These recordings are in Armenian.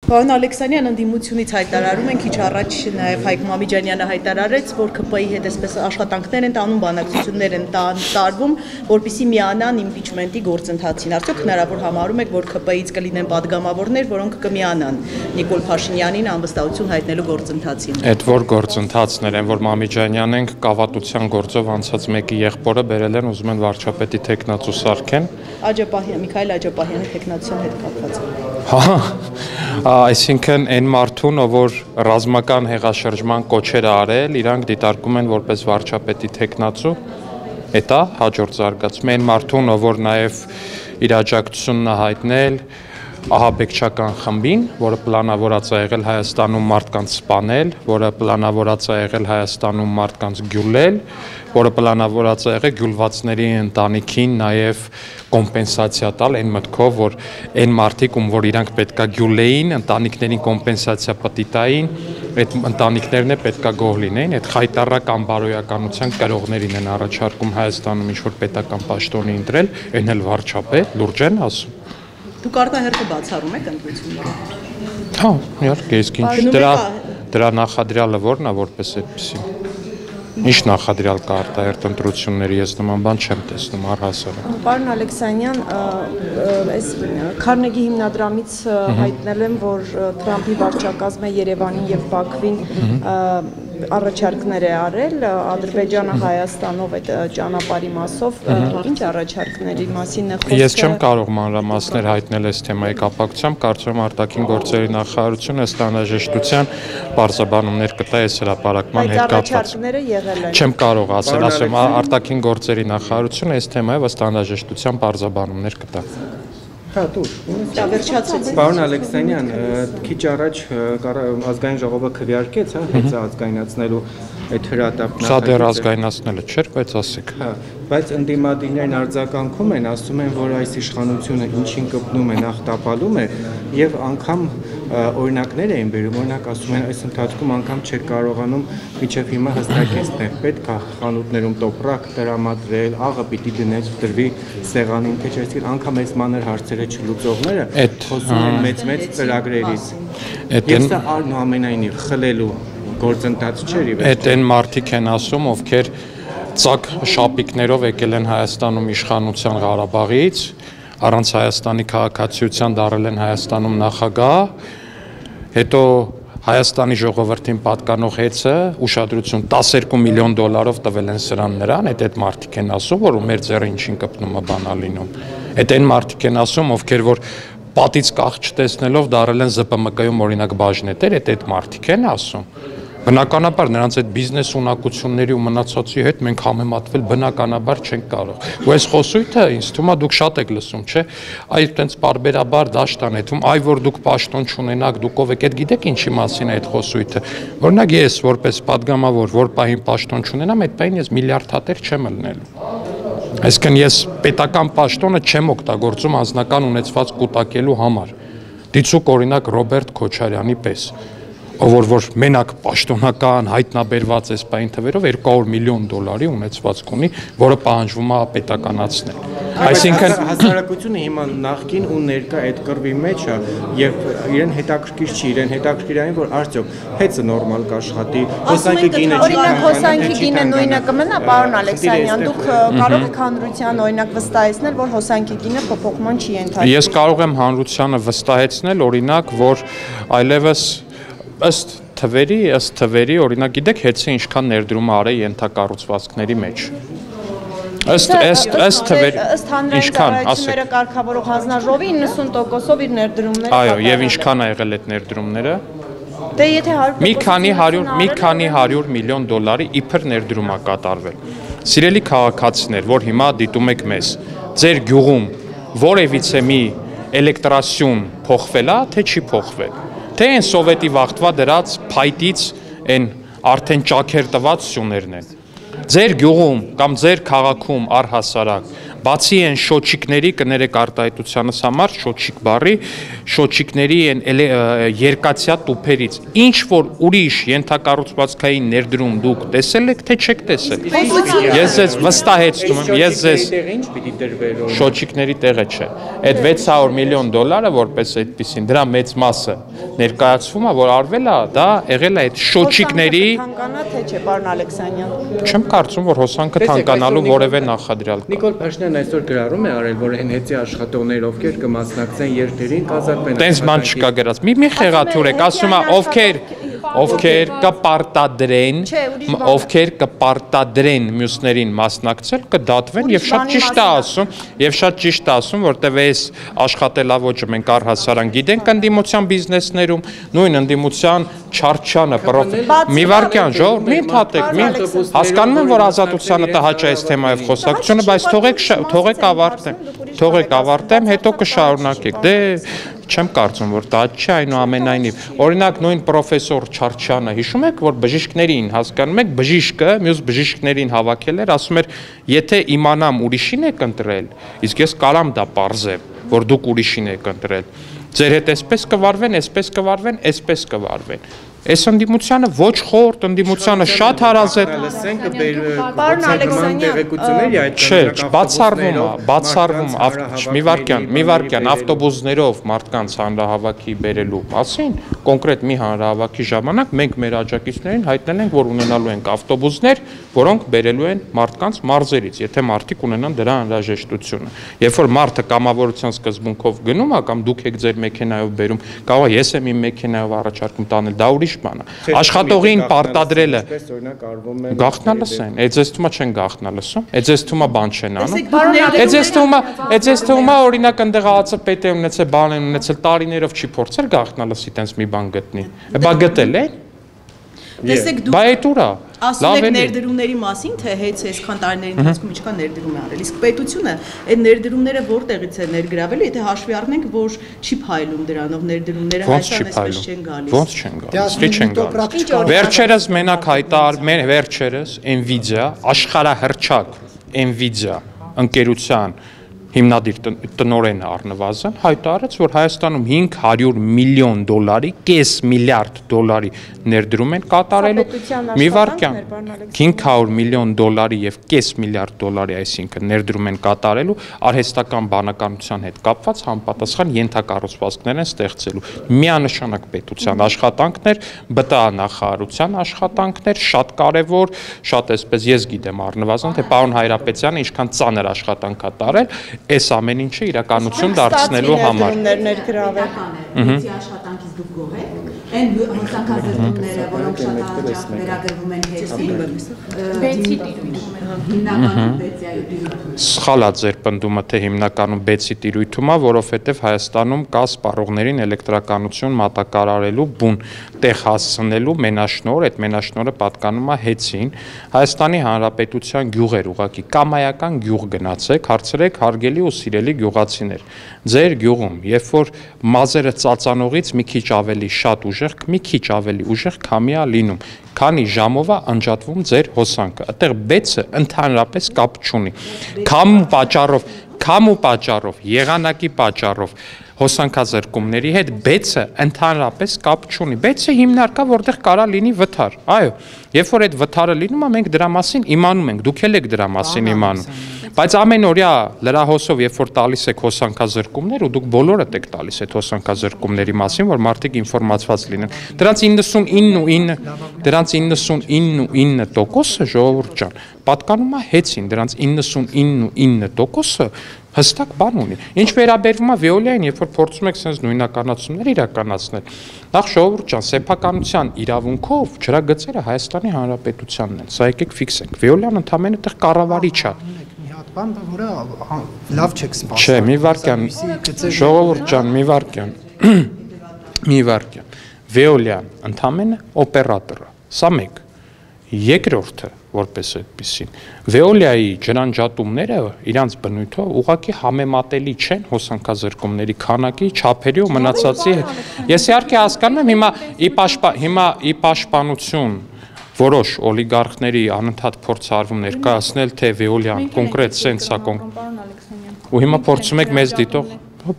Պարոն Ալեքսանյան, ընդդիմությունից հայտարարում են, քիչ առաջ նաև Հայկ Մամիջանյանը հայտարարեց, որ ԿՊ-ի հետ այսպես աշխատանքներ են տանում, բանակցություններ են տարվում, որպեսզի միանան իմպիչմենտի գործընթացին։ Արդյոք հնարավոր համարում եք, որ ԿՊ-ից կլինեն падգամավորներ, որոնք կմիանան Նիկոլ Փաշինյանին անվստահություն հայտնելու գործընթացին։ Այդ որ գործընթացներ են, որ Մամիջանյանենք կավատության գործով անցած մեկի եղբորը բերել են, ուզում են վարչապետի թեկնածու սարքեն։ Միքայել Աջապահյանի թեկնածության հետ կապված։ Այսինքն այն մարդուն, որ ռազմական հեղաշրջման կոչեր արել, իրանք դիտարկում են որպես վարչապետի թեկնածու, դա հաջորդ զարգացում է այն մարդուն, որ նաև իր աջակցությունն հայտնել ահաբեկչական խմբին, որը պլանավորած է եղել Հայաստանում մարդկանց սպանել, որը պլանավորած է եղել Հայաստանում մարդկանց գյուլել, որը պլանավորած է եղել գյուլվածների ընտանիքին նաև կոմպենսացիա տալ այն մտքով, որ այն մարդիկ, որ իրանք պետքա գյուլեին, ընտանիքներին կոմպենսացիա պետք տային, այդ ընտանիքներն է պետքա գոհ լինեին, այդ խայտառակ անբարոյականության կրողներին են առաջարկում Հայաստանում ինչ-որ պետական պաշտոնի ընտրել, այն էլ վարչապետ, լուրջ են ասում։ Դուք արտահերթը բացառում եք ընտրությունները։ Հա, իհարկե, իսկ ինչ դրա նախադրյալը ո՞րն է որպես այդպեսի։ Ինչ նախադրյալ կա արտահերթ ընտրությունների, ես նման բան չեմ տեսնում առհասարակ։ Պարոն Ալեքսանյան, այս Քարնեգի հիմնադրամից հայտնել եմ, որ Թրամփի վարչակազմը Երևանին եւ Բաքվին առաջարկներ է արել, Ադրբեջանը Հայաստանով այդ ճանապարհի մասով, ինչ առաջարկների մասին է խոսքը։ Ես չեմ կարող մանրամասներ հայտնել այս թեմայի կապակցությամբ, կարծում եմ արտաքին գործերի նախարարությունը ըստ անհրաժեշտության բարձրաբանումներ կտա այս հրապարակման հետ կապված։ Չեմ կարող ասեմ, արտաքին գործերի նախարարությունը այս թեմայով ըստ անհրաժեշտության բարձրաբանումներ կտա։ Պարոն Ալեքսանյան, քիչ առաջ ազգային ժողովը քվեարկեց, հեծազգայնացնելու այդ հրատապ Սա դեռ ազգայնացնելը չէր, բայց ասեք։ Բայց ընդդիմադիրներն արձագանքում են, ասում են, որ այս իշխանությունը ինչին կպնում է, նախ տապալում է եւ անգամ օրինակներ էին բերում, օրինակ ասում են, այս ընթացքում անգամ չեք կարողանում միջև հիմա հստակեցնել, պետք է խանութներում տոպրակ տրամադրել, աղը պիտի դնես դրվի սեղանին, թե չէ, անգամ այս մանր հարցերը չլուծողները խոսում են մեծ ծրագրերից։ Եվ սա ամենայնիվ խլելու գործընթաց չէր իվերջ։ Այդ այն մարդիկ են ասում, ովքեր ծակ շապիկներով եկել են Հայաստանում իշխանության Ղարաբաղից, առանց Հայաստանի քաղաքացիության դարել են Հայաստանում նախագահ, հետո Հայաստանի ժողովրդին պատկանող հեծը ուշադրություն 12 միլիոն դոլարով տվել են սրան նրան, այդ մարդիկ են ասում, որ մեր ձեռը ինչին կպնում է բանալինում։ Այդ այն մարդիկ են ասում, ովքեր որ պատից կախ չտեսնելով դարել են ԶՊՄԿ-ում օրինակ բաժնետեր, այդ մարդիկ են ասում։ Բնականաբար նրանց այդ բիզնես ունակությունների ու մնացածի հետ մենք համեմատվել բնականաբար չենք կարող։ Ու այս խոսույթը ինձ թվում է դուք շատ եք լսում, չէ՞։ Այ այդպես բարբերաբար դաշտ անեթում, այ որ դուք պաշտոն չունենաք, դուք ով եք, այդ գիտեք ինչի մասին է այդ խոսույթը։ Օրինակ ես որպես падգամավոր, որ պահին պաշտոն չունենամ, այդ պահին ես միլիարդ հատեր չեմ ելնելու։ Այսինքն ես պետական պաշտոնը չեմ օգտագործում անձնական ունեցված կուտակելու համար։ Դիցուկ օրինակ Ռոբերտ Քոչարյանի պես, որ մենակ պաշտոնական հայտնաբերված այս պայն թվերով 200 միլիոն դոլարի ունեցվածք ունի, որը պահանջվում է պետականացնել։ Այսինքն հասարակությունը հիմա նախկին ու ներկա այդ կռվի մեջ է եւ իրեն հետաքրքիր չի, իրեն հետաքրքիր այն որ արդյոք հեծը նորմալ կաշխատի, հոսանքի գինը չի։ Օրինակ հոսանքի գինը նույնը կմնա, պարոն Ալեքսանյան, դուք կարող եք հանրության օրինակ վստահեցնել, որ հոսանքի գինը փոփոխման չի ենթարկվի։ Ես կարող եմ հանրությանը վստահեցնել, օրինակ, որ այլևս ըստ թվերի, օրինակ գիտեք հեծը ինչքան ներդրում արել ենթակառուցվածքների մեջ։ Ըստ թվերի ինչքան, ասեք։ Կարգավորող հանձնաժողովի 90%-ով իր ներդրումները։ Այո, եւ ինչքան ա եղել այդ ներդրումները։ Դե եթե 100% մի քանի 100 միլիոն դոլարի իբր ներդրում ա կատարվել։ Սիրելի քաղաքացիներ, որ հիմա դիտում եք մեզ, ձեր գյուղում որևիցե մի էլեկտրասյուն փոխվել է, թե չի փոխվել։ Թե այն սովետի վաղտվա դրած փայտից այն արդեն ճաքեր տված սյուներն են։ Ձեր գյուղում կամ ձեր քաղաքում առհասարակ բացի այն շոչիկների կներեք արտահայտությանս համար շոչիկ բառի, շոչիկների այն երկաթյա տուփերից ինչ որ ուրիշ ենթակառուցվածքային ներդրում դուք տեսել եք, թե չեք տեսել։ Ես ձեզ վստահեցնում եմ, ես ձեզ շոչիկների տեղը չէ։ Այդ $600 միլիոն որպես այդպեսին, դրա մեծ մասը ներկայացվում է, որ արվել է, դա եղել է այդ շոչիկների թանկանա թե չէ, պարոն Ալեքսանյան։ Չեմ կարծում, որ հոսանքը թանկանալու որևէ նախադրյալ կա։ Նիկոլ Փաշինյանն այսօր գրառում է արել, որ այն հետի աշխատողներ, ովքեր կմասնակցեն երթերին, կազատվեն։ Տենց բան չկա գրած։ Մի խեղաթյուրեք, ասում է ովքեր կպարտադրեն մյուսներին մասնակցել, կդատվեն եւ շատ ճիշտ է ասում, որտեւ այս աշխատելավոճը մենք առհասարակ գիտենք ընդդիմության բիզնեսներում, նույն ընդդիմության Չարչյանը մի վարքյան ժողով, մի ընդհատեք, հասկանում եմ, որ ազատությանը տհաճ է այս թեմայով խոսակցությունը, բայց թողեք ավարտեմ, հետո կշարունակեք։ Դե չեմ կարծում, որ դա չէ, այնուամենայնիվ։ Օրինակ նույն պրոֆեսոր Չարչյանը հիշում եք, որ բժիշկներին հասկանում եք, բժիշկը մյուս բժիշկներին հավաքել էր, ասում էր, եթե իմանամ ուրիշին եք ընտրել, իսկ ես կարամ դա պարզեմ, որ դուք ուրիշին եք ընտրել։ Ձեր հետ այսպես կվարվեն, այսպես կվարվեն։ Այս ընդդիմությանը ոչ խորտ, ընդդիմությանը շատ հարազատ։ Պարոն Ալեքսանյան, չէ, բացառվում, մի վարքյան ավտոբուսներով մարդկանց հանրահավաքի բերելու մասին, կոնկրետ մի հանրահավաքի ժամանակ մենք մեր աջակիցներին հայտնել ենք, որ ունենալու ենք ավտոբուսներ, որոնք բերելու են մարդկանց մարզերից, եթե մարդիկ ունենան դրա անհրաժեշտությունը։ Երբ որ մարդը կամավորության սկզբունքով գնում է կամ դուք եք ձեր մեքենայով բերում, կարող է ես եմ իմ մեքենայով առաջարկում տանել, դա ուրիշ բան է։ Աշխատողին պարտադրելը գաղտնալս են, այդ ձեզ թվում է չեն գաղտնալսում, այդ ձեզ թվում է բան չեն անում։ Այդ ձեզ թվում է օրինակ ընդեղ ԱԱՑ պետ է ունեցել, բան են ունեցել, տարիներով չի փորձել գաղտնալսի տենց մի բան գտնի։ Բա գտել է։ Տեսեք դուք Բա այդ ուրա։ ասում եք ներդրումների մասին, թե հեչ այսքան տարիների ընթացքում ինչքան ներդրում է արել։ Իսկ պետությունը այդ ներդրումները որտեղից է ներգրավել, եթե հաշվի առնենք, որ չի փայլում դրանով ներդրումները Հայաստան այսպես չեն գալիս։ Ոնց չեն գալիս։ Վերջերս մենակ վերջերս Nvidia աշխարհահռչակ Nvidia ընկերության հիմնադիր տնօրենը առնվազն հայտարարեց, որ Հայաստանում $500 միլիոն, կես միլիարդ դոլարի ներդրում են կատարելու։ Մի վարքյան $500 միլիոն եւ կես միլիարդ դոլարի, այսինքն ներդրում են կատարելու արհեստական բանականության հետ կապված համապատասխան ենթակառուցվածքներ են ստեղծելու։ Միանշանակ պետության աշխատանքներ, ԲՏԱ նախարարության աշխատանքներ, շատ կարևոր, շատ այսպես ես գիտեմ առնվազն, թե պարոն Հայրապետյանը ինչքան ծանր աշխատանք է տարել այս ամեն ինչը իրականություն դարձնելու համար։ Բեցի աշխատանքից դուք գոհ եք, այն հոսանքազրկումները, որոնք շատ հաճախ վերագրվում են բեցի հիմնականում բեցի Սխալ է ձեր պնդումը, թե հիմնականում բեցի տիրույթում է, որովհետև Հայաստանում կա սպառողներին էլեկտրականություն մատակարարելու բուն տեղ հասցնելու մենաշնորհ, այդ մենաշնորհը պատկանում է հեծին։ Հայաստանի Հանրապետության գյուղեր ուղղակի կամայական գյուղ գնացեք, հարցրեք հարգելի ու սիրելի գյուղացիներ։ Ձեր գյուղում, երբ որ մազերը ծածանողից մի քիչ ավելի ուժեղ քամի է լինում, քանի ժամով է անջատվում ձեր հոսանքը։ Այդտեղ բեցը ընդհանրապես կապ չունի։ Քամու պատճառով, եղանակի պատճառով հոսանքազրկումների հետ բեցը ընդհանրապես կապ չունի։ Բեցը հիմնարկա, որտեղ կարա լինի վթար։ Այո, երբ որ այդ վթարը լինում է, մենք դրա մասին իմանում ենք, դուք էլ եք դրա մասին իմանում։ Բայց ամենօրյա լրահոսով, երբ որ տալիս եք հոսանքազրկումներ, ու դուք բոլորդ եք տալիս այդ հոսանքազրկումների մասին, որ մարդիկ ինֆորմացված լինեն։ Դրանց 99% ժողովուրդ ջան, պատկանում է հեծին, դրանց 99% հստակ բան ունի։ Ինչ վերաբերվում է Veolia-ին, երբ որ փորձում եք sense նույնականացումներ իրականացնել, նախ ժողովուրդ ջան, սեփականության իրավունքով ջրագծերը Հայաստանի Հանրապետությանն են։ Սա եկեք ֆիքսենք։ Veolia-ն ընդհանրապես այդտեղ կառավարիչ է։ Բան, որը լավ չեք սպասում։ Չէ, մի վարքյան, ժողովուրդ ջան, մի վարքյան։ Veolia-ն ընդհանրապես օպերատոր է։ Սա մեկ։ Երկրորդը, որպես այդպեսին, Veolia-ի ջրանջատումները իրանց բնույթով ուղղակի համեմատելի չեն հոսանքազրկումների քանակի, չափերի ու մնացածի հետ։ Ես իհարկե հասկանում եմ հիմա ի պաշտպանություն որոշ օլիգարխների անընդհատ փորձ արվում ներկայացնել, թե Veolia-ն կոնկրետ սենս է ու հիմա փորձում եք մեզ դիտող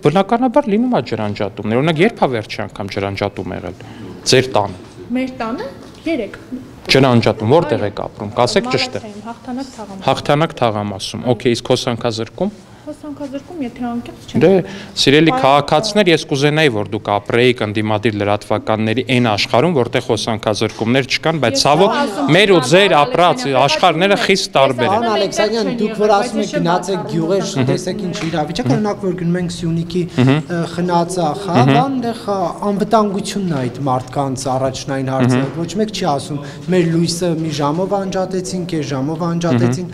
բնականաբար լինում է ջրանջատումներ, օրինակ երբ է վերջի անգամ ջրանջատում եղել ձեր տանը։ Մեր տանը 3 ջրանջատում, որտեղ եք ապրում, կասեք ճիշտ է։ Հաղթանակ թաղամասում։ Հաղթանակ թաղամասում, օքեյ, իսկ հոսանքազրկում։ Հոսանքազրկում, եթե անկեղծ չեմ։ Դե, սիրելի քաղաքացիներ, ես կուզենայի, որ դուք ապրեիք ընդդիմադիր լրատվականների այն աշխարհում, որտեղ հոսանքազրկումներ չկան, բայց ցավոք մեր ու ձեր ապրած աշխարհները խիստ տարբեր են։ Պարոն Ալեքսանյան, դուք որ ասում եք գնացեք գյուղեր, տեսեք ինչ իրավիճակ, օրինակ որ գնում ենք Սյունիքի խնածախ, հա, այնտեղ անվտանգությունն է այդ մարդկանց առաջնային հարցը։ Ոչ մեկ չի ասում, մեր լույսը մի ժամով անջատեցին, կես ժամով անջատեցին։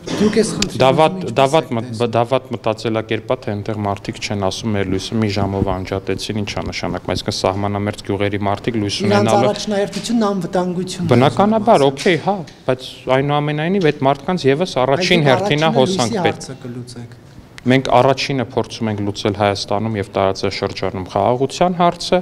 Դուք ես դավատ մտածելակերպա թե այնտեղ մարդիկ չեն ասում մեր լույսը մի ժամով անջատեցին, ինչա նշանակում, այսինքն սահմանամերձ գյուղերի մարդիկ լույս ունենալը։ Իրանց առաջնահերթությունն անվտանգություն։ Բնականաբար, օքեյ, հա, բայց այնուամենայնիվ այդ մարդկանց եւս առաջին հերթին է հոսանք պետք։ Մենք առաջինը փորձում ենք լուծել Հայաստանում եւ տարածաշրջանում խաղաղության հարցը,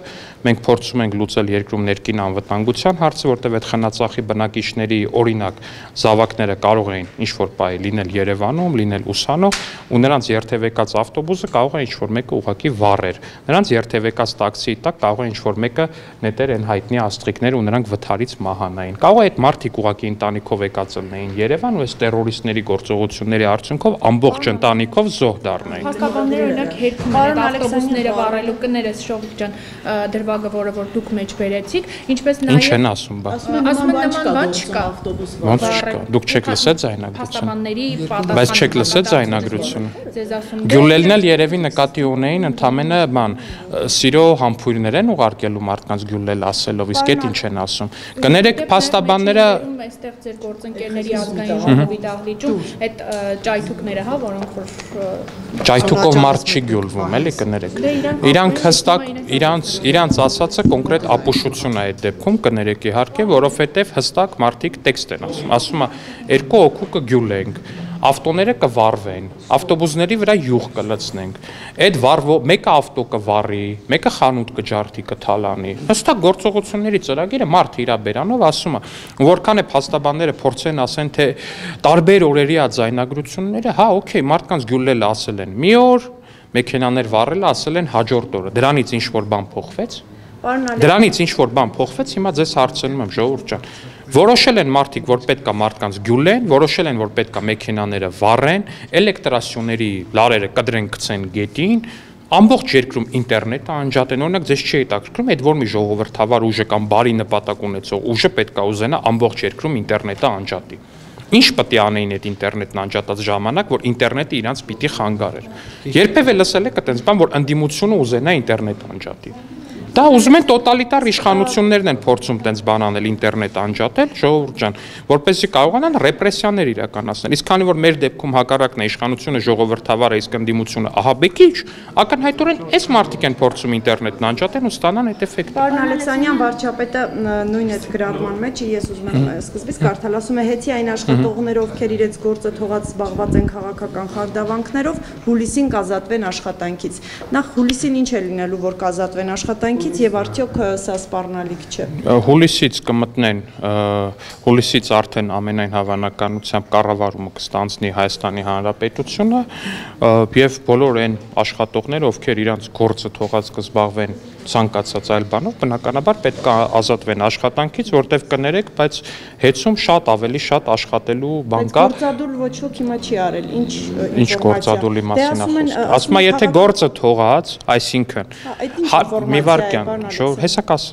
մենք փորձում ենք լուծել երկրում ներքին անվտանգության հարցը, որտեղ այդ խնածախի բնակիչների օրինակ զավակները կարող էին ինչ-որ պահի լինել Երևանում, լինել Ուսանող, ու նրանց երթևեկած ավտոբուսը կարող է ինչ-որ մեկը ուղղակի վառեր։ Նրանց երթևեկած տաքսիի տակ կարող է ինչ-որ մեկը նետեր այն հայտնի աստղիկներ ու նրանք վթարից մահանային։ Կարող է այդ մարդիկ ուղղակի ընտանիքով եկած լինեին Երևան ու այս տերորիստների գործողությունների արդյունքով ամբողջ ընտանիքով դառնային։ Փաստաբանները օրինակ հերքում են ավտոբուսները վառելու կներես Շողիկ ջան դրվագը, որը որ դուք մեջ բերեցիք, ինչպես նաև Ինչ են ասում, բա։ Ասում են նման բան չկա ավտոբուս Ոնց չկա։ Դուք չեք լսել ձայնագրությունը։ Փաստաբանների Բայց չեք լսել ձայնագրությունը։ Ձեզ ասում Գյուլելն էլ երևի նկատի ունեին ընդամենը բան սիրո համբույրներ են ուղարկելու մարդկանց գյուլել ասելով, իսկ այդ ինչ են ասում։ Կներեք փաստաբանները այստեղ ձեր գործընկերների ազգային ժողովի դահլիճում այդ ճայթուկները, հա, որոնք որ ճայթուկով մարդ չի գյուլվում, էլի կներեք։ Իրանք հստակ իրանց ասածը կոնկրետ ապուշություն է այդ դեպքում, կներեք իհարկե, որովհետև հստակ մարդիկ տեքստ են ասում։ Ասում է երկու հոգու կգյուլենք, ավտոները կվառվեն, ավտոբուսների վրա յուղ կլցնենք։ Այդ մեկը ավտո կվառի, մեկը խանութ կջարդի, կթալանի։ Հստակ գործողությունների ծրագիրը մարդը իր բերանով ասում է, որքան է փաստաբանները փորձեն ասեն, թե տարբեր օրերի ձայնագրությունները, հա, օքեյ, մարդկանց գյուլել ասել են մի օր, մեքենաներ վառել ասել են հաջորդ օրը։ Դրանից ինչ որ բան փոխվեց։ Դրանից ինչ որ բան փոխվեց, հիմա ձեզ հարցնում եմ, ժողովուրդ ջան։ Որոշել են մարդիկ, որ պետքա մարդկանց գյուլեն, որոշել են, որ պետքա մեքենաները վառեն, էլեկտրասյուների լարերը կդրեն գցեն գետին, ամբողջ երկրում ինտերնետը անջատեն, օրինակ ձեզ չի հետաքրքրում, այդ որ մի ժողովրդավար ուժը կամ բարի նպատակ ունեցող ուժը պետքա ուզենա ամբողջ երկրում ինտերնետը անջատի։ Ինչ պետք է անեին այդ ինտերնետն անջատած ժամանակ, որ ինտերնետը իրանց պիտի խանգարեր։ Երբևէ լսել եք այդպես բան, որ ընդդիմությունը ուզենա ինտերնետ անջատի։ Դա ուզում են տոտալիտար իշխանություններն են փորձում տենց բան անել, ինտերնետ անջատել, ժողովուրդ ջան, որպեսզի կարողանան ռեպրեսիաներ իրականացնել։ Իսկ քանի որ մեր դեպքում հակառակն է իշխանությունը ժողովրդավարը, իսկ ընդդիմությունը ահաբեկիչ, ակնհայտորեն այս մարդիկ են փորձում ինտերնետն անջատեն ու ստանան այդ էֆեկտը։ Պարոն Ալեքսանյան, վարչապետը նույն այդ գրառման մեջ ես ուզում եմ սկզբից կարդալ, ասում է հետի այն աշխատողները, ովքեր իրենց գործը թողած զբաղված են քաղաքական խարդավանքներով, հուլիսին կազատվեն աշխատանքից։ Նախ հուլիսին ինչ է լինելու, որ կազատվեն աշխատանքից եւ արդյոք սա սպառնալիք չէ։ Հուլիսից կմտնեն, հուլիսից արդեն ամենայն հավանականությամբ կառավարումը կստանձնի Հայաստանի Հանրապետությունը եւ բոլոր այն աշխատողները, ովքեր իրենց գործը թողած կզբաղվեն ցանկացած այլ բանով, բնականաբար պետք է ազատվեն աշխատանքից, որտեվ կներեք, բայց հեծում շատ ավելի շատ աշխատելու բան կա։ Գործադուլ ոչ ոք հիմա չի արել, ինչ գործադուլի մասին է խոսքը։ Ասում եմ, եթե գործը թողած, այսինքն մի վարքյան, հեսակաս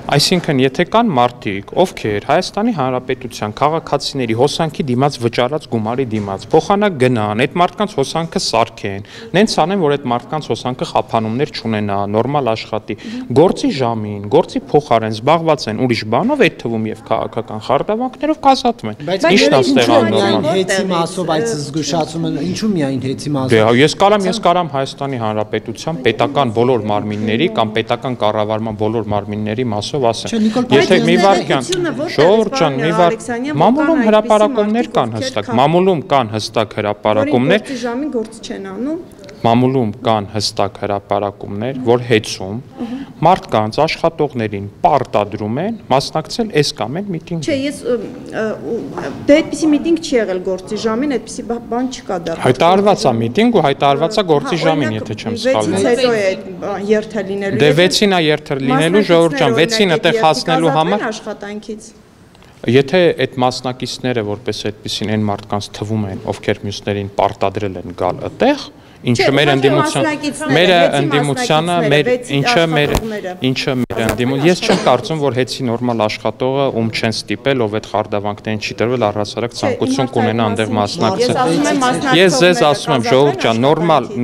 Այսինքն, եթե կան մարդիկ, ովքեր Հայաստանի Հանրապետության քաղաքացիների հոսանքի դիմաց վճարած գումարի դիմաց փոխանակ գնան, այդ մարդկանց հոսանքը սարքեն, նենց անեն, որ այդ մարդկանց հոսանքը խափանումներ չունենա, նորմալ աշխատի, գործի ժամին, գործի փոխարեն զբաղված են ուրիշ բանով, այդ թվում եւ քաղաքական խարդավանքներով կազատվեն։ Ինչն է ստեղծում հեծի մասով այդ զգուշացումը, ինչու միայն հեծի մասով։ Դե ես կարամ Հայաստանի Հանրապետության պետական բոլոր մարմինների կամ պետական կառավարման բոլոր մարմինների մասով Եթե մի վարքյան, ժողովուրդ ջան, մի վարքյան, մամուլում հրապարակումներ կան հստակ, մամուլում կան հստակ հրապարակումներ։ Որի ժամին գործ չեն անում։ մամուլում կան հստակ հրապարակումներ, որ հեծում մարդկանց աշխատողներին պարտադրում են մասնակցել այս կամ այն միտինգին։ Չէ, ես դե այդպիսի միտինգ չի եղել գործի ժամին, այդպիսի բան չկա դեռ։ Հայտարարված է միտինգ ու հայտարարված է գործի ժամին, եթե չեմ սխալվում։ 6-ից հետո է այդ երթը լինելու։ Դե 6-ին է երթը լինելու, ժողովուրդ ջան, 6-ին այդտեղ հասնելու համար աշխատանքից։ Եթե այդ մասնակիցները որպես այդպեսին այն մարդկանց թվում են, ովքեր մյուսներին պարտադրել են գալ այդտեղ, ինչը մեր ես չեմ կարծում, որ հեծի նորմալ աշխատողը ում չեն ստիպել, ով այդ խարդավանքներին չի տրվել, առհասարակ ցանկություն կունենա այնտեղ մասնակցել։ Ես ձեզ ասում եմ, ժողովուրդ ջան,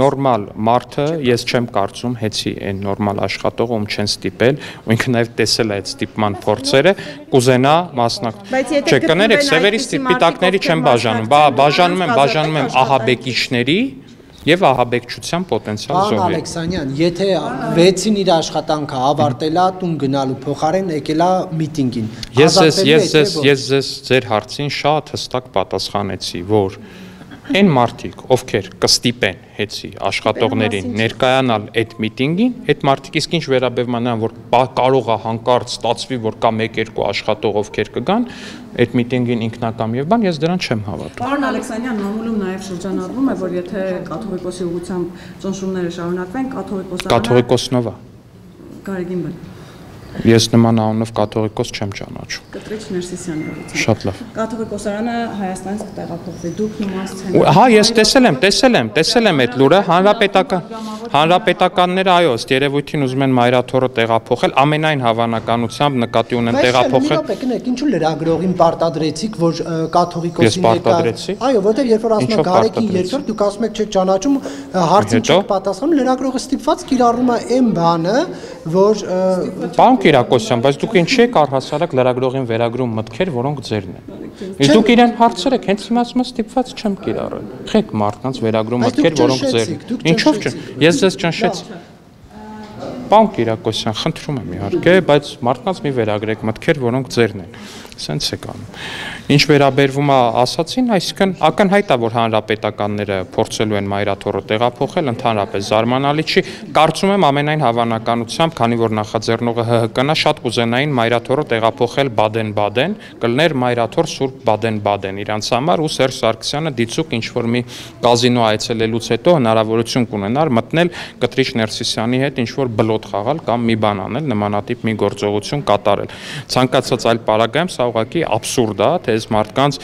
նորմալ մարդը ես չեմ կարծում հեծի այն նորմալ աշխատողը ում չեն ստիպել, ու ինքը նաև տեսել է այդ ստիպման փորձերը, կուզենա մասնակցել։ Չէ, կներեք, սևերի սպիտակների չեմ բաժանում, բաժանում եմ ահաբեկիչների եւ ահաբեկչության պոտենցիալ զոհեր։ Պարոն Ալեքսանյան, եթե 6-ին իր աշխատանքը ավարտել է, տուն գնալու փոխարեն եկել է միտինգին։ Ես ձեր հարցին շատ հստակ պատասխանեցի, որ այն մարդիկ, ովքեր կստիպեն հեծի աշխատողներին ներկայանալ այդ միտինգին, այդ մարդիկ իսկ ինչ վերաբերում է նրան, որ կարող է հանկարծ ստացվի, որ կա 1-2 աշխատող, ովքեր կգան այդ միտինգին ինքնակամ եւ բան, ես դրան չեմ հավատում։ Պարոն Ալեքսանյան, մամուլում նաեւ շրջանառվում է, որ եթե կաթողիկոսի ուղղությամբ ճնշումները շարունակվեն, կաթողիկոսնով է։ Գարեգին բան։ Ես նման անունով կաթողիկոս չեմ ճանաչում։ Կտրիչ Ներսիսյանը։ Շատ լավ։ Կաթողիկոսարանը Հայաստանից կտեղափոխվի։ Դուք նույնիսկ Հա, ես տեսել եմ այդ լուրը, հանրապետականները այո, ըստ երևույթին ուզում են մայրաթոռը տեղափոխել, ամենայն հավանականությամբ նկատի ունեն տեղափոխել։ Բայց ինչու լրագրողին պարտադրեցիք, որ կաթողիկոսին պարտադրեցի։ Այո, որտեղ երբ որ ասում եք Գարեգին երկրորդ, դուք ասում եք չեք ճանաչում, հարցին չեք պատասխանում, լրագրողը ստիպված կիրառում է այն բանը, որ Պարոն Կիրակոսյան, բայց դուք ինչի եք առհասարակ լրագրողին վերագրում մտքեր, որոնք ձերն են։ Իսկ դուք իրեն հարցրեք, հենց հիմա ասում եմ ստիպված չեմ կիրառել։ Եք մարդկանց վերագրում մտքեր, որոնք ձերն են։ Ինչով՞ չէ։ Ես ձեզ ճնշեցի։ Պարոն Կիրակոսյան, խնդրում եմ իհարկե, բայց մարդկանց մի վերագրեք մտքեր, որոնք ձերն են։ Սենց է կանում։ Ինչ վերաբերվում է ասացին, այսինքն ակնհայտ է, որ հանրապետականները փորձելու են մայրաթոռը տեղափոխել, ընդհանրապես զարմանալի չի։ Կարծում եմ ամենայն հավանականությամբ, քանի որ նախաձեռնողը ՀՀԿ-ն է, շատ կուզենային մայրաթոռը տեղափոխել Բադեն-Բադեն, կլներ մայրաթոռ Սուրբ Բադեն-Բադեն իրանց համար, ու Սերժ Սարգսյանը դիցուկ ինչ որ մի կազինո այցելելուց հետո հնարավորություն կունենար մտնել Կտրիչ Ներսիսյանի հետ ինչ որ բլոտ խաղալ կամ մի բան անել, նմանատիպ մի գործողություն կատարել։ Ցանկացած այլ պարագայում սա ուղղակի աբսուրդ է, թե այս մարդկանց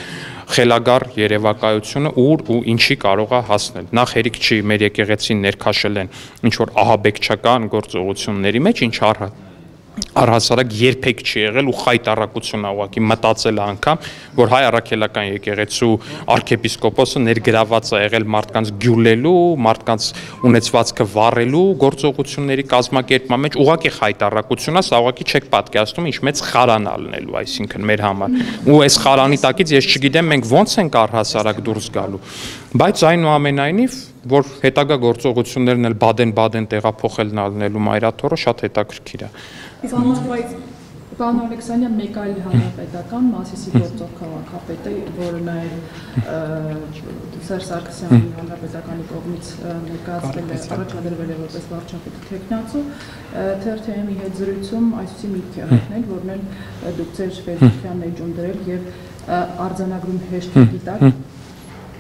խելագար երևակայությունը ուր ու ինչի կարող է հասնել։ Նախ հերիք չի մեր եկեղեցին ներքաշել են ինչ որ ահաբեկչական գործողությունների մեջ, ինչ առհասարակ երբեք չի եղել ու խայտառակություն է ուղղակի մտածել անգամ, որ հայ առաքելական եկեղեցու arczepiskopos-ը ներգրաված է եղել մարդկանց գյուլելու, մարդկանց ունեցվածքը վառելու գործողությունների կազմակերպման մեջ, ուղղակի խայտառակություն է, սա ուղղակի չեք պատկերացնում ինչ մեծ խարան է լինելու, այսինքն մեր համար։ Ու այս խարանի տակից ես չգիտեմ մենք ոնց ենք առհասարակ դուրս գալու։ Բայց այնուամենայնիվ, որ հետագա գործողություններն էլ Բադեն-Բադեն տեղափոխելն ալնելու մայրաթոռը շատ հետաքրքիր է։ Պարոն Ալեքսանյան, մեկ այլ հանրապետական Մասիսի գործող քաղաքապետը, որը նաև Սերժ Սարգսյանի հանրապետականի կողմից ներկայացվել է, առաջադրվել է որպես վարչապետի թեկնածու, TRT-ի հետ զրույցում այսպիսի միտք է հայտնել, որն էլ դուք ձեր վերջնության էջում դրել եւ արձանագրում հեշտագի տակ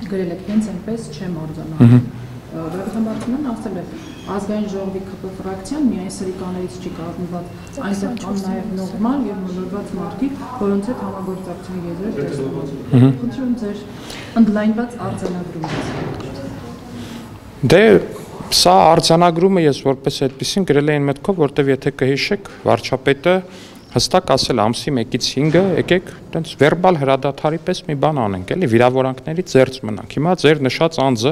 գրել եք հենց այնպես չեմ արձանագրում։ Վերջնաբարցումն ասել է ազգային ժողովի ԿՊ ֆրակցիան միայն սրիկաներից չի կազմված, այնտեղ կան նաև նորմալ եւ մոլորված մարդիկ, որոնց հետ համագործակցության եզրեր տեսնում։ Խնդրում ձեր ընդլայնված արձանագրումից։ Դե սա արձանագրումը ես որպես այդպեսին գրել եմ մտքով, որտեվ եթե կհիշեք, վարչապետը հստակ ասել ամսի 1-ից 5-ը եկեք տենց վերբալ հրադադարի պես մի բան անենք, էլի վիրավորանքներից զերծ մնանք։ Հիմա ձեր նշած անձը,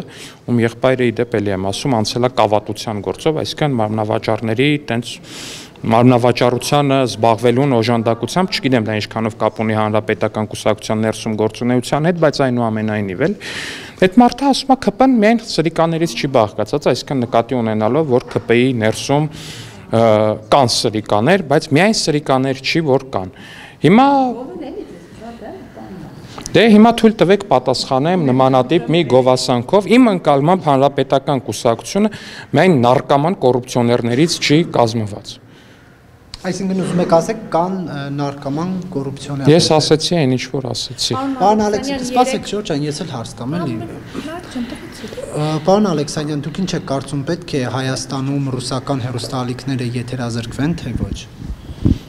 ում եղբայրը իդեպ էլի եմ ասում, անցել է կավատության գործով, այսինքն մարմնավաճառների տենց մարմնավաճառությանը զբաղվելուն օժանդակությամբ, չգիտեմ դա ինչքանով կապ ունի հանրապետական կուսակցության ներսում գործունեության հետ, բայց այնուամենայնիվ էլ այդ մարդը ասում է ԿՊ-ն միայն սրիկաներից չի բաղկացած, այսինքն նկատի ունենալով, որ ԿՊ-ի ներսում կան սրիկաներ, բայց միայն սրիկաներ չի, որ կան։ Հիմա Դե հիմա թույլ տվեք պատասխանեմ նմանատիպ մի գովասանքով, իմ ընկալմամբ հանրապետական կուսակցությունը միայն նարկոման կոռուպցիոներներից չի կազմված։ Այսինքն ուզում եք ասեք կան նարկոման կոռուպցիոներ։ Ես ասեցի այն ինչ որ ասեցի։ Պարոն Ալեքսանյան, սպասեք, Ժորժան, ես էլ հարց տամ էլի։ Պարոն Ալեքսանյան, դուք ինչ եք կարծում, պետք է Հայաստանում ռուսական հեռուստաալիքները եթերազրկվեն, թե ոչ։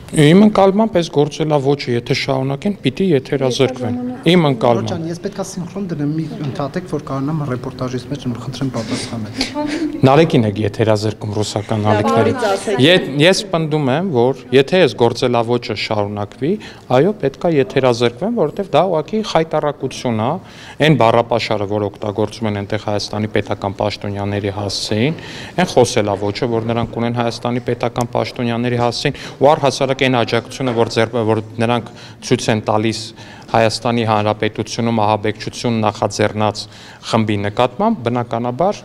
Իմ ընկալմամբ այս գործելավոճը եթե շարունակեն, պիտի եթերազրկվեն։ Իմ ընկալմամբ։ Ժորժան, ես պետք է սինխրոն դնեմ մի ընդհատեք, որ կարողանամ ռեպորտաժից մեջ խնդրեմ պատասխանել։ Նարեկին եք եթերազրկում ռուսական ալիքների։ Ես պնդում եմ, որ եթե այս գործելավոճը շարունակվի, այո, պետքա եթերազրկվեն, որովհետև դա ուղղակի խայտարակություն է, այն բառապաշարը, որ օգտագործում են այնտեղ Հայաստանի պետական պաշտոնյաների հասցեին, այն խոսելավոճը, որ նրանք ունեն Հայաստանի պետական պաշտոնյաների հասցեին, ու առհասարակ այն աջակցությունը, որ նրանք ցույց են տալիս Հայաստանի Հանրապետությունում ահաբեկչություն նախաձեռնած խմբի նկատմամբ, բնականաբար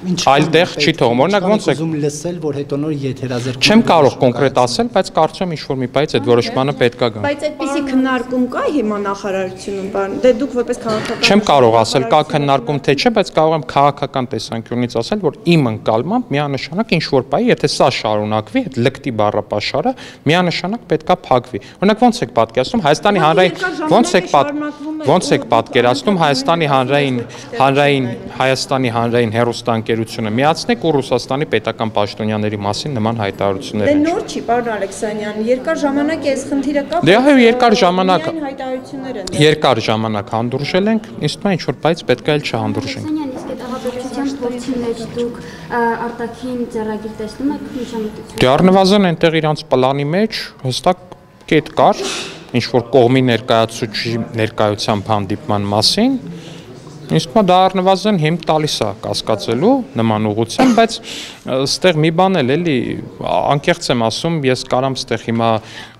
այլտեղ չի թողում։ Օրինակ ոնց է ուզում լսել, որ հետո նոր եթերազրկում։ Չեմ կարող կոնկրետ ասել, բայց կարծում եմ ինչ-որ մի պայծ այդ որոշմանը պետք է գա։ Բայց այդպիսի քննարկում կա հիմա նախարարությունում, բան։ Դե դուք որպես քաղաքական Չեմ կարող ասել կա քննարկում թե չէ, բայց կարող եմ քաղաքական տեսանկյունից ասել, որ իմ ընկալմամբ միանշանակ ինչ-որ պահի, եթե սա շարունակվի, այդ լկտի բառապաշարը միանշանակ պետքա փակվի։ Օրինակ ոնց եք պատկերացնում Հայաստանի հանրային հեռուստաընկերությունը միացնեք ու Ռուսաստանի պետական պաշտոնյաների մասին նման հայտարարություններ են։ Դե նոր չի, պարոն Ալեքսանյան, երկար ժամանակ է այս խնդիրը կա։ Դե այո, երկար ժամանակ հայտարարություններ են։ Երկար ժամանակ հանդուրժել ենք, իսկ նա ինչ-որ բայց պետք է էլ չհանդուրժենք։ Իսկ այդ ահաբեկչության փորձի մեջ դուք արտաքին ձեռագիր տեսնում եք միջամտություն։ Դե առնվազն այնտեղ իրանց պլանի մեջ հստակ կետ կար, ինչ-որ կողմի ներկայությամբ հանդիպման մասին, իսկ դա առնվազն հիմք տալիս է կասկածելու նման ուղղությամբ, բայց ստեղ մի բան էլ էլի անկեղծ եմ ասում, ես կարամ ստեղ հիմա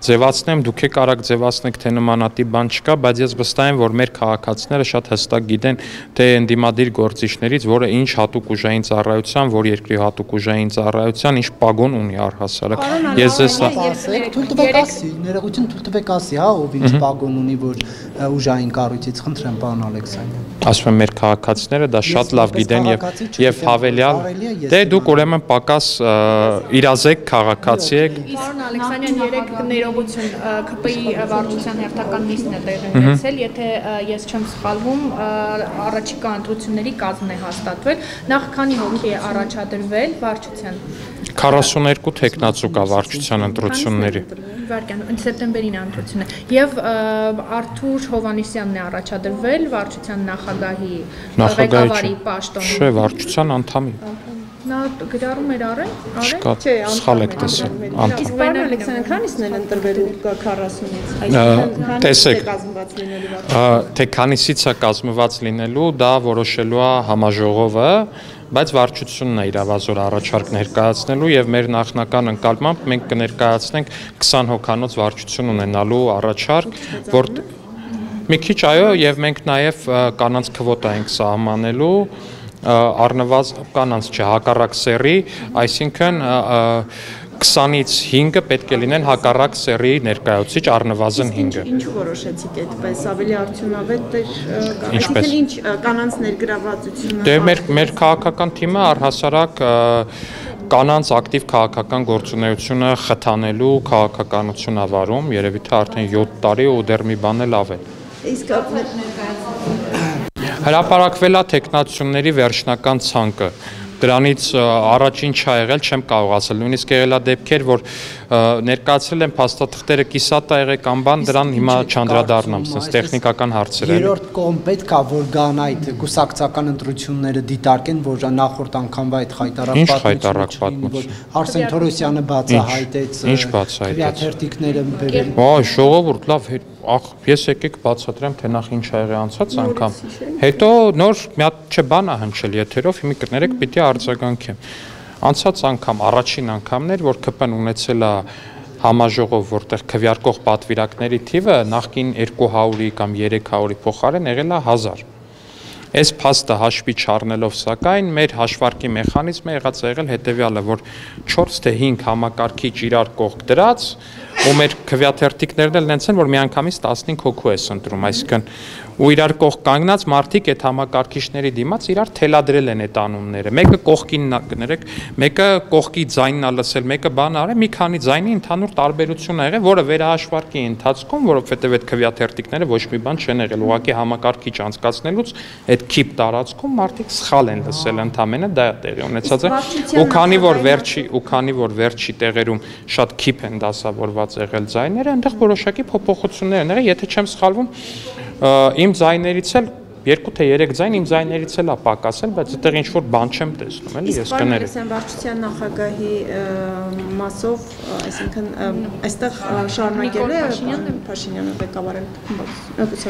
ձևացնեմ, դուք եք արագ ձևացնեք, թե նմանատիպ բան չկա, բայց ես վստահ եմ, որ մեր քաղաքացիները շատ հստակ գիտեն, թե ընդդիմադիր գործիչներից, որը ինչ հատուկ ուժային ծառայության, որ երկրի հատուկ ուժային ծառայության, ինչ պագոն ունի առհասարակ։ Ես ես թույլ տվեք ասի, ներողություն թույլ տվեք ասի, հա, ով ինչ պագոն ունի, որ ուժային կառույցից, խնդրեմ, պարոն Ալեքսանյան։ Ասում եմ մեր քաղաքացիները դա շատ լավ գիտեն եւ հավելյալ դե դուք ուրեմն պակաս իրազեկ քաղաքացի եք։ Պարոն Ալեքսանյան, երեք ներողություն ԿՊ-ի վարչության հերթական նիստն է տեղի ունեցել, եթե ես չեմ սխալվում, առաջիկա ընտրությունների կազմն է հաստատվել, նախ քանի հոգի է առաջադրվել վարչության 42 տեխնացու կա վարչության ընտրությունների։ Սեպտեմբերին ընտրությունը եւ Արթուր Հովանեսյանն է առաջադրվել վարչության նախագահի ղեկավարի պաշտոնում։ Չէ, վարչության անդամի։ Նա գրառում էր արել, չէ, սխալ եք տեսել։ Իսկ պարոն Ալեքսանյան, քանիսն են ընտրվելու 40-ից, այսինքն տեսեք, կազմված լինելու։ Թե քանիսից է կազմված լինելու, դա որոշելու է համաժողովը, բայց վարչությունն է իրավազոր առաջարկ ներկայացնելու եւ մեր նախնական ընկալմամբ մենք կներկայացնենք 20 հոգանոց վարչություն ունենալու առաջարկ, որ մի քիչ այո եւ մենք նաեւ կանանց քվոտա ենք սահմանելու առնվազն կանանց հակառակ սեռի, այսինքն 20-ից 5-ը պետք է լինեն հակառակ սեռի ներկայացուցիչ առնվազն 5-ը։ Ինչու որոշեցիք այդպես, ավելի արդյունավետ էր, այսինքն ինչ կանանց ներգրավվածությունը։ Դե մեր քաղաքական թիմը առհասարակ կանանց ակտիվ քաղաքական գործունեությունը խթանելու քաղաքականություն ավարում, երևի թե արդեն 7 տարի ու դեռ մի բան էլ ավել։ Իսկ հրապարակվել է տեխնացությունների վերջնական ցանկը։ Դրանից առաջին չա եղել, չեմ կարող ասել, նույնիսկ եղել է դեպքեր, որ ներկայացրել են փաստաթղթերը կիսատ ա եղել կամ բան, դրան հիմա չանդրադառնամ, sense տեխնիկական հարցեր են։ Երրորդ կողմ պետք է որ գան այդ կուսակցական ընտրությունները դիտարկեն, որ նախորդ անգամվա այդ խայտարակ պատմություն, Արսեն Թորոսյանը բացահայտեց, ինչ բացահայտեց։ Քվեաթերթիկները բերել։ Այ ժողովուրդ, լավ, ես եկեք բացատրեմ, թե նախ ինչ ա եղել անցած անգամ։ Հետո նոր մի հատ չէ բան ա հնչել եթերով, հիմա կներեք պիտի արձագանքեմ։ Անցած անգամ առաջին անգամն էր, որ ԿՊ-ն ունեցել է համաժողով, որտեղ քվեարկող պատվիրակների թիվը նախկին 200-ի կամ 300-ի փոխարեն եղել է 1000։ Այս փաստը հաշվի չառնելով սակայն մեր հաշվարկի մեխանիզմը եղած է եղել հետևյալը, որ 4 թե 5 համակարգիչ իրար կողք դրած ու մեր քվեաթերթիկներն էլ նենց են, որ միանգամից 15 հոգու է ընտրում, այսինքն ու իրար կողք կանգնած մարդիկ այդ համակարգիչների դիմաց իրար թելադրել են այդ անունները։ Մեկը կողքին կներեք, մեկը կողքի ձայնն ա լսել, մեկը բան արել, մի քանի ձայնի ընդհանուր տարբերություն ա եղել, որը վերահաշվարկի ընթացքում, որովհետև այդ քվեաթերթիկները ոչ մի բան չեն եղել, ուղղակի համակարգիչ անցկացնելուց այդ քիփ տարածքում մարդիկ սխալ են լսել ընդամենը դա տեղի ունեցած է։ Ու քանի որ վերջի տեղերում շատ քիփ են դասավորված եղել ձայները, այնտեղ որոշակի փոփոխություններ են եղել, եթե չեմ սխալվում, իմ ձայներից էլ 2 թե 3 ձայն իմ ձայներից էլ է պակասել, բայց այդտեղ ինչ որ բան չեմ տեսնում, էլի ես կներեմ։ Իսկ վարչության նախագահի մասով, այսինքն այստեղ շարունակել է Փաշինյանը ղեկավարել։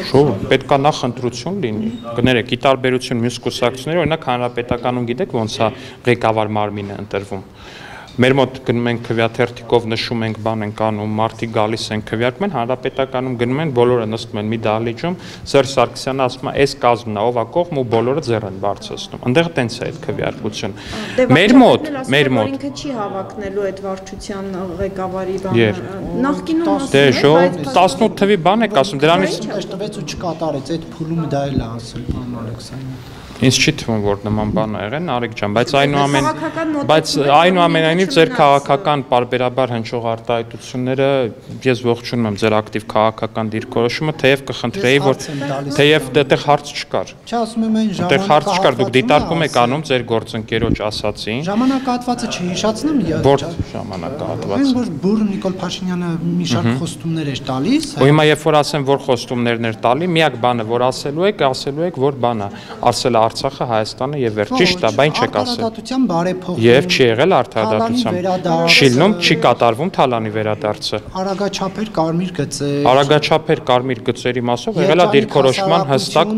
Շո, պետք է նախ ընտրություն լինի։ Կներեք, ի տարբերություն մյուս կուսակցությունների, օրինակ հանրապետականում գիտեք ոնց է ղեկավար մարմինը ընտրվում։ Մեր մոտ գնում են քվեաթերթիկով նշում ենք բան ենք անում, մարդիկ գալիս են քվեարկում են, հանրապետականում գնում են, բոլորը նստում են մի դահլիճում, Սերժ Սարգսյանը ասում է, այս կազմն է, ով է կողմ ու բոլորը ձեռ են բարձրացնում։ Այնտեղ տենց է այդ քվեարկությունը։ Մեր մոտ ինքը չի հավակնելու այդ վարչության ղեկավարի բանը։ Նախկինում դե շո 18 թվի բան եք ասում, դրանից տվեց ու չկատարեց այդ փուլումը դա էլ է ասել պարոն Ալեքսանյանը։ Ինձ չի թվում, որ նման բան ա եղել, Նարեկ ջան, բայց այնուամենայնիվ ձեր քաղաքական պարբերաբար հնչող արտահայտությունները ես ողջունում եմ ձեր ակտիվ քաղաքական դիրքորոշումը, թեև կխնդրեի, որ թեև դեռ հարց չկար։ Չասում եմ այն ժամանակ հարց չկար, դուք դիտարկում եք անում ձեր գործընկերոջ ասացին։ Ժամանակահատվածը չհիշացնեմ, որ ժամանակահատված։ Այն որ բուր Նիկոլ Փաշինյանը մի շարք խոստումներ էր տալիս։ Ու հիմա երբ որ ասեմ, որ խոստումներն էր տալի, միակ բանը, որ ասելու եք, որ բան է, ասել Արցախը, Հայաստանը եւ վերջ, ճիշտ է, բայց չեք ասել։ Արդարադատության բարեփոխում։ Եվ չի եղել արդարադատության։ Շիլնում չի կատարվում Թալանի վերադարձը։ Արագաչափեր կարմիր գծեր։ Արագաչափեր կարմիր գծերի մասով եղել է դիրքորոշման հստակ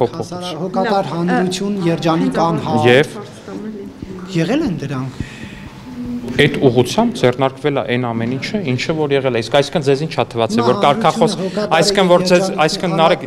փոփոխություն։ Հոգատար հանրություն, երջանիկ անհատ։ Եւ եղել են դրանք։ Այդ ուղղությամբ ձեռնարկվել է այն ամեն ինչը, ինչը որ եղել է։ Իսկ այսինքն ձեզին չա թվացել, որ կարգախոս, այսինքն որ այսինքն Նարեկ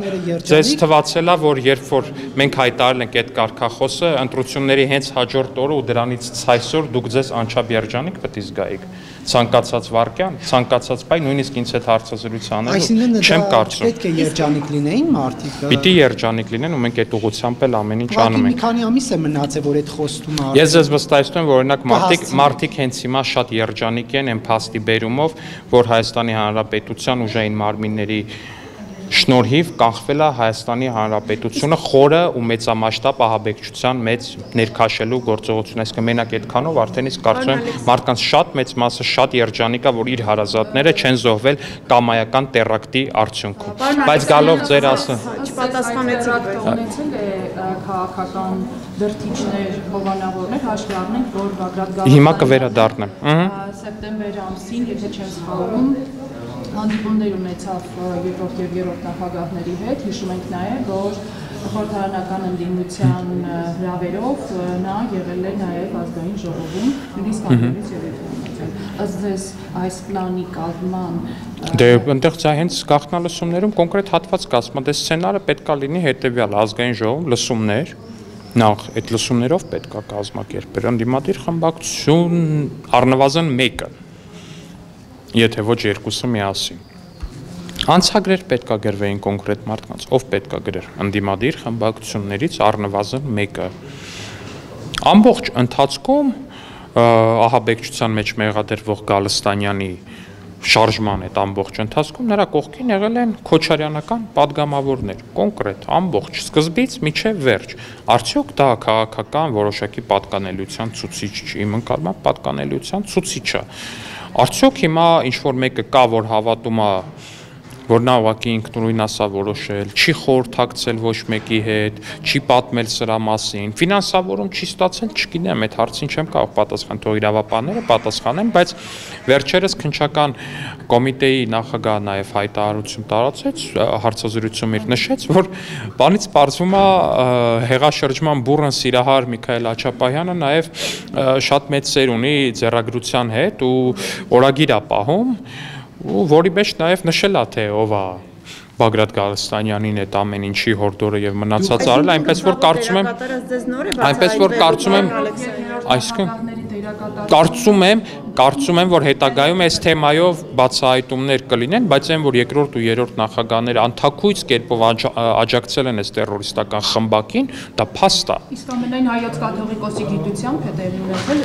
ձեզ թվացել է, որ երբ որ մենք հայտարարել ենք այդ կարգախոսը, ընտրությունների հենց հաջորդ օրը ու դրանից այսօր դուք ձեզ անչափ երջանիկ պետք է զգայիք։ Ցանկացած վարքյան, ցանկացած բայ նույնիսկ ինձ հետ հարցազրույց անելու չեմ կարծում։ Պետք է երջանիկ լինեին մարդիկ։ Պիտի երջանիկ լինեն ու մենք այդ ուղղությամբ էլ ամեն ինչ անում ենք։ Մի քանի ամիս է մնացել, որ այդ խոստումը։ Ես ձեզ վստահեցնում եմ, որ օրինակ մարդիկ հենց հիմա շատ երջանիկ են այն փաստի բերումով, որ Հայաստանի Հանրապետության ուժային մարմինների շնորհիվ կանխվել է Հայաստանի Հանրապետությունը խորը ու մեծամասշտաբ ահաբեկչության մեծ ներքաշելու գործողություն, այսինքն մենակ այդքանով արդեն իսկ կարծում եմ մարդկանց շատ մեծ մասը շատ երջանիկ է, որ իր հարազատները չեն զոհվել կամայական տերակտի արդյունքում։ Բայց գալով ձեր չպատասխանեցիք ունեցել է քաղաքական դրթիչներ, հովանավորներ, հաշվի առնենք, որ Բագրատ Գալստյանը հիմա կվերադառնամ։ Սեպտեմբեր ամսին, եթե չեմ սխալվում, հանդիպումներ ունեցավ երկրորդ եւ երրորդ նախագահների հետ, հիշում ենք նաեւ, որ խորհրդարանական ընդդիմության հրավերով նա եղել է նաեւ ազգային ժողովում, նույնիսկ անդրից երևում։ Ըստ ձեզ այս պլանի կազմման Դե այնտեղ ցա հենց գաղտնալսումներում կոնկրետ հատված կազմա, դե սցենարը պետքա լինի հետեւյալ ազգային ժողովում լսումներ, նախ այդ լսումներով պետքա կազմակերպել ընդդիմադիր խմբակցություն առնվազն մեկը, եթե ոչ երկուսը միասին։ Անցագրեր պետքա գրվեին կոնկրետ մարդկանց, ով պետքա գրեր ընդդիմադիր խմբակցություններից առնվազն մեկը։ Ամբողջ ընթացքում ահաբեկչության մեջ մեղադրվող Գալստանյանի շարժման այդ ամբողջ ընթացքում նրա կողքին եղել են քոչարյանական падգամավորներ, կոնկրետ ամբողջ սկզբից մինչև վերջ։ Արդյոք դա քաղաքական որոշակի պատկանելիության ցուցիչ չի, իմ ընկալմամբ պատկանելիության ցուցիչ է։ Արդյոք հիմա ինչ որ մեկը կա, որ հավատում է, որ նա ուղղակի ինքնուրույն ասա որոշել, չի խորհրդակցել ոչ մեկի հետ, չի պատմել սրա մասին, ֆինանսավորում չի ստացել, չգիտեմ, այդ հարցին չեմ կարող պատասխանել, թող իրավապահները պատասխանեն, բայց վերջերս քննչական կոմիտեի նախագահը նաև հայտարարություն տարածեց, հարցազրույցում իր նշեց, որ բանից պարզվում է հեղաշրջման բուռն սիրահար Միքայել Աչապահյանը նաև շատ մեծ սեր ունի ձեռագրության հետ ու օրագիր է պահում ու որի մեջ նաև նշել է թե ով է Բագրատ Գալստանյանին այդ ամեն ինչի հորդորը եւ մնացած արել, այնպես որ կարծում եմ այսինքն կարծում եմ կարծում եմ, որ հետագայում այս թեմայով բացահայտումներ կլինեն, բայց այն, որ երկրորդ ու երրորդ նախագահները անթաքույց կերպով աջակցել են այս տերորիստական խմբակին, դա փաստ է։ Իսկ ամենայն հայոց կաթողիկոսի գիտությամբ է տեղի ունեցել։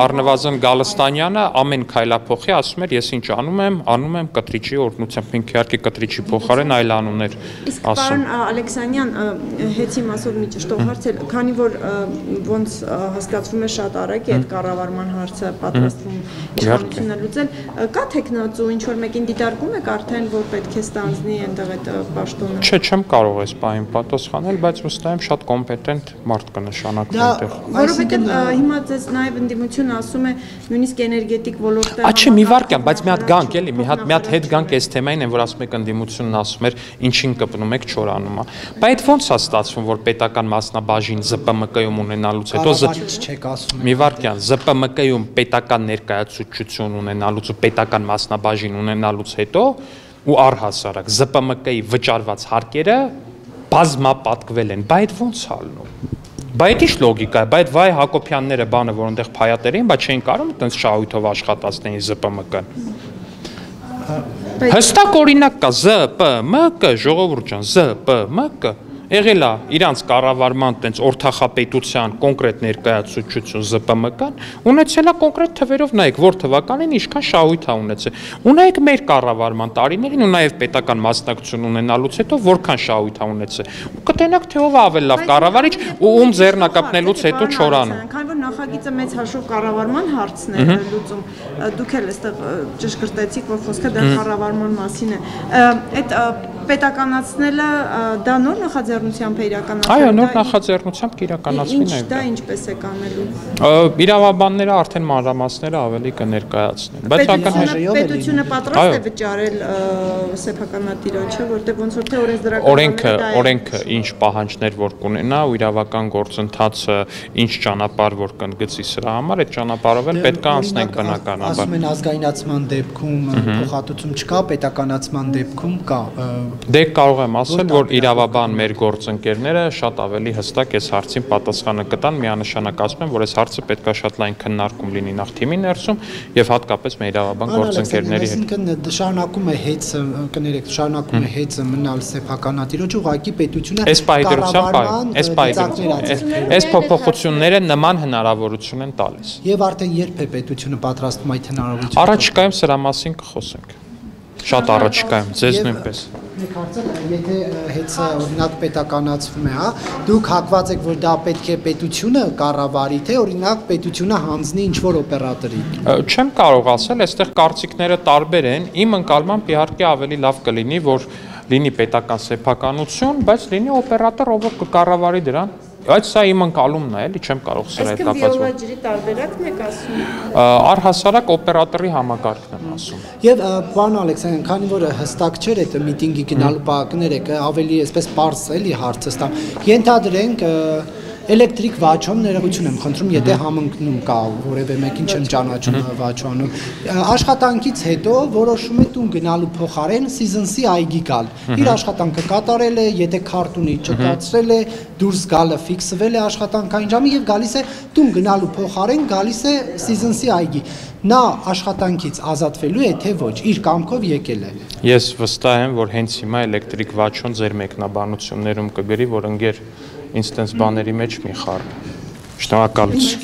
Առնվազն Գալստանյանը ամեն քայլափոխի ասում էր, ես ինչ անում եմ կտրիչի օրհնությամբ, ինքը իհարկե կտրիչի փոխարեն այլ անուններ ասում։ Իսկ պարոն Ալեքսանյան, հեծի մասով մի ճշտով հարց էր, քանի որ ոնց հասկացվում է շատ արագ է այդ կառավարման հարցը պատրաստվում իշխանությունը լուծել, կա տեխնացու ինչ որ մեկին դիտարկում եք արդեն, որ պետք է ստանձնի այնտեղ այդ պաշտոնը։ Չէ, չեմ կարող այս բանին պատասխանել, բայց վստահ եմ շատ կոմպետենտ մարդ կնշանակվի այնտեղ։ Որովհետև հիմա ձեզ նաև ընդդիմությունը ասում է նույնիսկ էներգետիկ ոլորտը։ Աչի մի վարքան, բայց մի հատ գանք էլի, մի հատ հետ գանք այս թեմային են, որ ասում եք ընդդիմությունն ասում էր, ինչին կպնում եք չորանումա։ Բայց այդ ո՞նց է ստացվում, որ պետական մասնաբաժին ԶՊՄԿ-ում ունենալուց հետո չեք ասում։ Մի վարքան, ԶՊՄԿ-ում պետական ներկայացուցչություն ունենալուց ու պետական մասնաբաժին ունենալուց հետո ու առհասարակ ԶՊՄԿ-ի վճարված հարկերը բազմապատկվել են։ Բայց այդ ո՞նց է ալնում։ Բայց ի՞նչ լոգիկա է, բայց վայ Հակոբյանները բանը, որ այնտեղ փայատեր էին, բայց չէին կարող այտենց շահույթով աշխատացնեին ԶՊՄԿ-ն։ Հստակ օրինակ կա ԶՊՄԿ, ժողովուրդ ջան, ԶՊՄԿ եղել է իրանց կառավարման տենց օրթախապետության կոնկրետ ներկայացուցչություն ԶՊՄԿ-ն, ունեցել է կոնկրետ թվերով նայեք, որ թվականին ինչքան շահույթ է ունեցել։ Ունայեք մեր կառավարման տարիներին ու նաև պետական մասնակցություն ունենալուց հետո որքան շահույթ է ունեցել։ Ու կտենաք թե ով է ավելի լավ կառավարիչ ու ում ձեռնակապնելուց հետո չորանում։ Քանի որ նախագիծը մեծ հաշվով կառավարման հարցն է լուծում, դուք էլ այստեղ ճշգրտեցիք, որ խոսքը դա կառավարման մասին է։ Այդ պետականացնելը դա նոր նախաձեռնությամբ է իրականացվել։ Այո, նոր նախաձեռնությամբ կիրականացվի նաև։ Դա ինչպես է կանելու։ Իրավաբանները արդեն մանրամասները ավելի կներկայացնեն։ Բայց պետությունը պատրաստ է վճարել սեփականատիրոջը, որտեղ ոնց որ թե օրենքը ինչ պահանջներ որ կունենա ու իրավական գործընթացը ինչ ճանապարհ որ կընդգծի սրա համար, այդ ճանապարհով էլ պետք է անցնենք բնականաբար։ Ասում են ազգայնացման դեպքում փոխհատուցում չկա, պետականացման դեպքում կա։ Դե կարող եմ ասել, որ իրավաբան մեր գործընկերները շատ ավելի հստակ այս հարցին պատասխանը կտան, միանշանակ ասում են, որ այս հարցը պետք է շատ լայն քննարկում լինի նախ թիմի ներսում եւ հատկապես մեր իրավաբան գործընկերների հետ։ Այսինքն շարունակում է հեծը, կներեք, շարունակում է հեծը մնալ սեփականատիրոջ, ուղղակի պետությունը այս փոփոխությունները նման հնարավորություն են տալիս։ Եվ արդեն երբ է պետությունը պատրաստվում այդ հնարավորությունը։ Առաջիկայում սրա մասին կխոսենք։ Շատ առաջիկայում, ձեզ նույնպես։ Մեկ հարցը, եթե հեծը օրինակ պետականացվում է, հա, դուք հակված եք, որ դա պետք է պետությունը կառավարի, թե օրինակ պետությունը հանձնի ինչ-որ օպերատորի։ Չեմ կարող ասել, այստեղ կարծիքները տարբեր են։ Իմ ընկալմամբ իհարկե ավելի լավ կլինի, որ լինի պետական սեփականություն, բայց լինի օպերատոր, ով կկառավարի դրան։ Այդ սա իմ ընկալումն է, էլի չեմ կարող սրա հետ կապված։ Այսինքն վիոլա ջրի տարբերակն եք ասում։ Առհասարակ օպերատորի համակարգն եմ ասում։ Եվ պարոն Ալեքսանյան, քանի որ հստակ չէր այդ միտինգի գնալու պահակները, ավելի այսպես պարզ էլի հարցը ստամ։ Ենթադրենք Էլեկտրիկ վաճառում ներողություն եմ խնդրում, եթե համընկնում կա որևէ մեկին չեմ ճանաչում վաճառում։ Աշխատանքից հետո որոշում է տուն գնալու փոխարեն season-ի այգի գալ։ Իր աշխատանքը կատարել է, եթե քարտունի չկացրել է, դուրս գալը ֆիքսվել է աշխատանքային ժամի եւ գալիս է տուն գնալու փոխարեն գալիս է season-ի այգի։ Նա աշխատանքից ազատվելու է թե ոչ, իր կամքով եկել է։ Ես վստահ եմ, որ հենց հիմա էլեկտրիկ վաճառում ձեր մեկնաբանություններում կգրի, որ ընկեր ինձ տենց բաների մեջ մի խառն։ Շնորհակալություն։